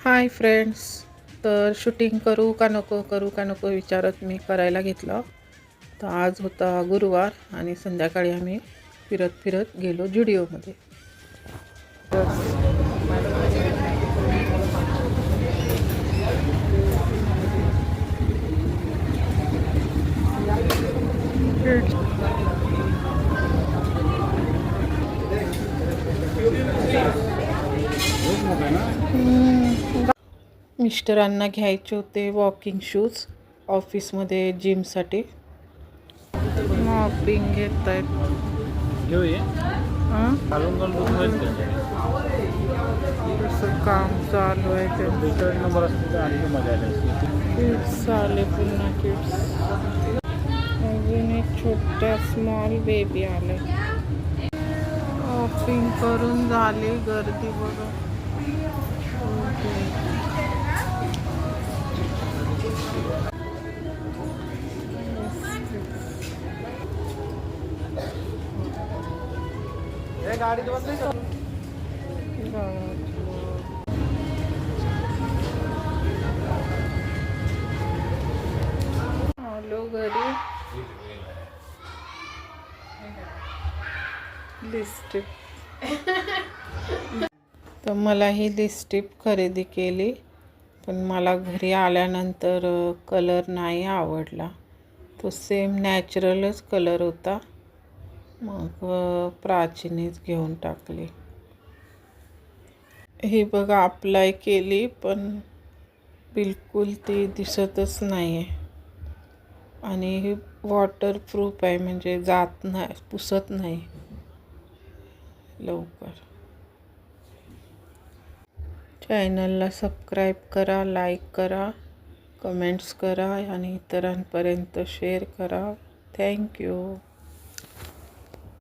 Hi friends. तर shooting करू का नको विचारत मी करायला घेतलं. तर आज होता गुरुवार आणि संध्याकाळी आम्ही फिरत फिरत गेलो जुडिओमध्ये. मिस्टरांना घ्यायचे होते वॉकिंग शूज ऑफिसमध्ये जिमसाठी. मॉपिंग घेत आहेत. तसं काम चालू आहे किड्स आले पुन्हा किड्स. अजून एक छोट्या स्मॉल बेबी आले. शॉपिंग करून झाली. गर्दी बघा. गाडी आलो घरी. लिपस्टिक तर मला ही लिपस्टिक खरेदी केली, पण मला घरी आल्यानंतर कलर नाही आवडला. तो सेम नॅचरलच कलर होता. मग प्राचीनेच घेऊन टाकली. ही बघा अप्लाय केली, पण बिलकुल ती दिसतच नाही आहे. आणि ही वॉटरप्रूफ आहे, म्हणजे जात नाही, पुसत नाही लवकर. चॅनलला सबस्क्राईब करा, लाईक करा, कमेंट्स करा आणि इतरांपर्यंत शेअर करा. थँक्यू.